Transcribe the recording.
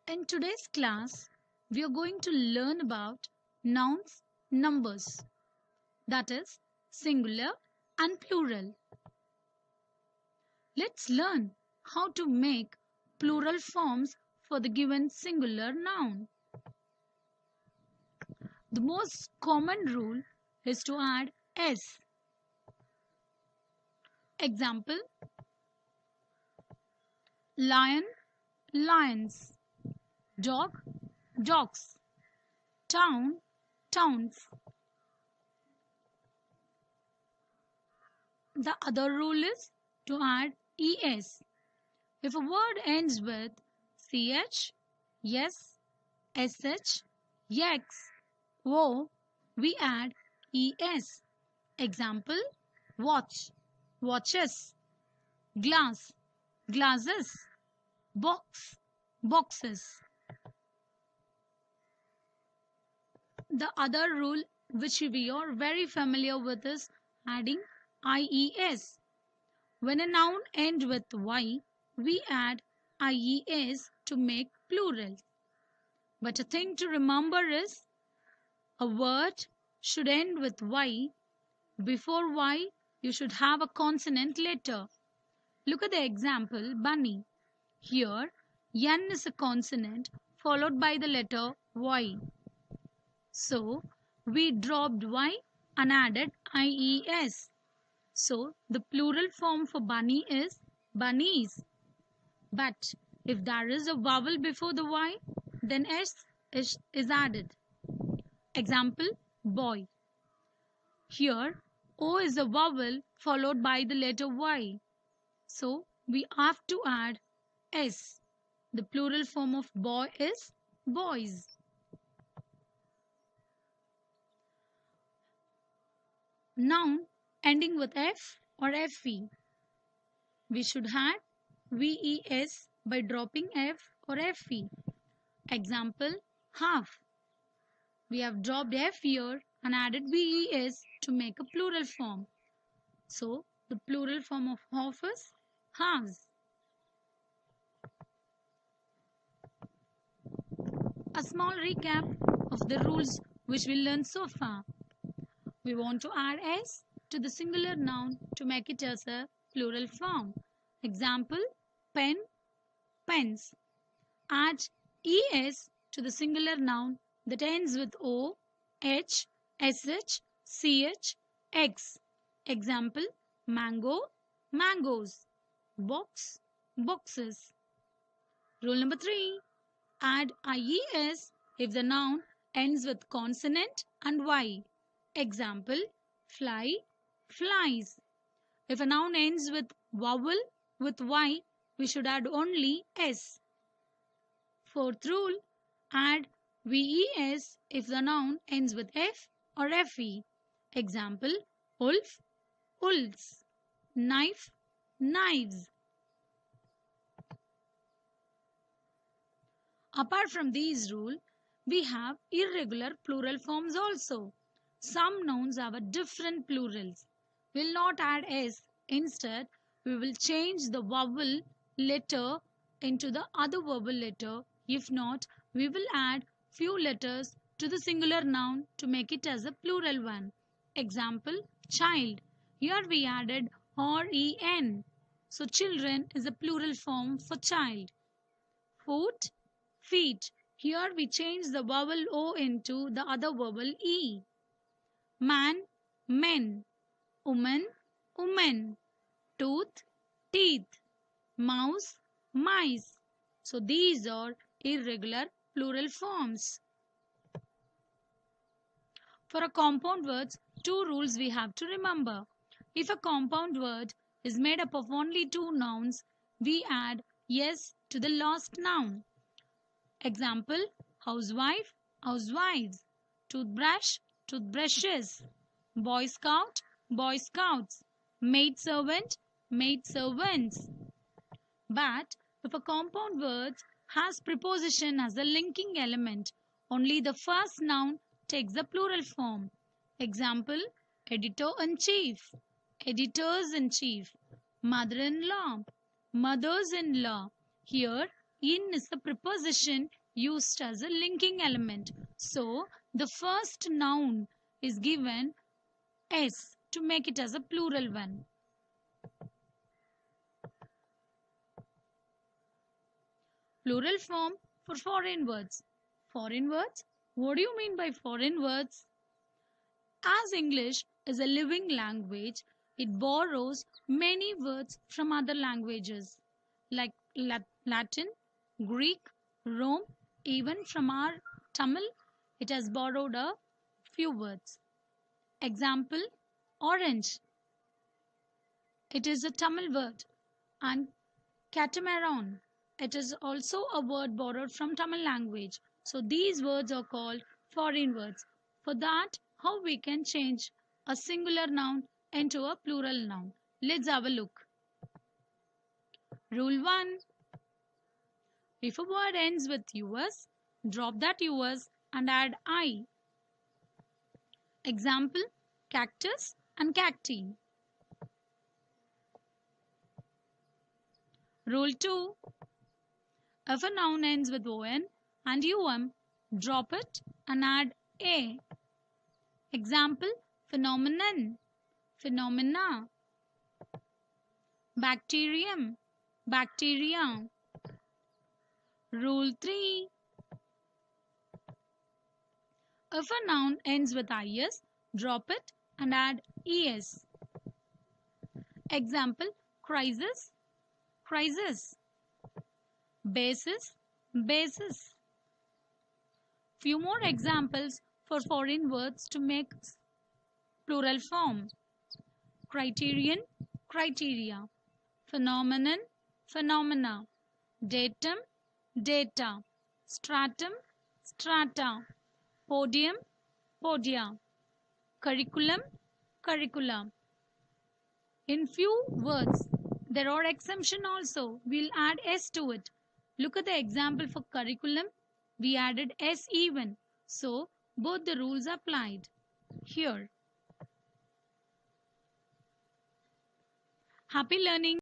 In today's class, we are going to learn about nouns, numbers, that is, singular and plural. Let's learn how to make plural forms for the given singular noun. The most common rule is to add s. Example: lion, lions; dog, dogs; town, towns. The other rule is to add es. If a word ends with ch, yes, sh, x, o, we add es. Example: watch, watches; glass, glasses; box, boxes. The other rule which we are very familiar with is adding ies. When a noun ends with y, we add ies to make plural. But a thing to remember is a word should end with y. Before y, you should have a consonant letter. Look at the example, bunny. Here, n is a consonant followed by the letter y. So, we dropped y and added ies. So, the plural form for bunny is bunnies. But if there is a vowel before the y, then s is added. Example: boy. Here, o is a vowel followed by the letter y. So, we have to add s. The plural form of boy is boys. Noun ending with f or fe. We should add ves by dropping f or fe. Example: half. We have dropped f here and added ves to make a plural form. So, the plural form of half is halves. A small recap of the rules which we learned so far. We want to add s to the singular noun to make it as a plural form. Example: pen, pens. Add es to the singular noun that ends with o, h, sh, ch, x. Example: mango, mangoes; box, boxes. Rule number 3. Add ies if the noun ends with consonant and y. Example: fly, flies. If a noun ends with vowel with y, we should add only s. Fourth rule: add ves if the noun ends with f or fe. Example: wolf, wolves; knife, knives. Apart from these rules, we have irregular plural forms also. Some nouns have a different plurals. We will not add s. Instead, we will change the vowel letter into the other vowel letter. If not, we will add few letters to the singular noun to make it as a plural one. Example: child. Here we added ren. So children is a plural form for child. Foot, feet. Here we change the vowel o into the other vowel e. Man, men; woman, women; tooth, teeth; mouse, mice. So these are irregular plural forms. For a compound words, two rules we have to remember. If a compound word is made up of only two nouns, we add s to the last noun. Example: housewife, housewives; toothbrush, toothbrushes; boy scout, boy scouts; maid servant, maid servants. But if a compound word has preposition as a linking element, only the first noun takes the plural form. Example: editor-in-chief, editors-in-chief; mother-in-law, mothers-in-law. Here In is the preposition used as a linking element. So the first noun is given s to make it as a plural one. Plural form for foreign words. Foreign words? What do you mean by foreign words? As English is a living language, it borrows many words from other languages like Latin, Greek, Rome, even from our Tamil, it has borrowed a few words. Example, orange. It is a Tamil word. And catamaran. It is also a word borrowed from Tamil language. So these words are called foreign words. For that, how we can change a singular noun into a plural noun? Let's have a look. Rule 1. If a word ends with us, drop that us and add I. Example, cactus and cacti. Rule 2. If a noun ends with on and drop it and add a. Example, phenomenon, phenomena. Bacterium, bacteria. Rule 3. If a noun ends with is, drop it and add es. Example, crisis, crisis. Basis, basis. Few more examples for foreign words to make plural form. Criterion, criteria. Phenomenon, phenomena. Datum, data. Stratum, strata. Podium, podia. Curriculum, curricula. In few words, there are exemption also. We'll add s to it. Look at the example for curriculum. We added s even. So, both the rules applied. Here. Happy learning.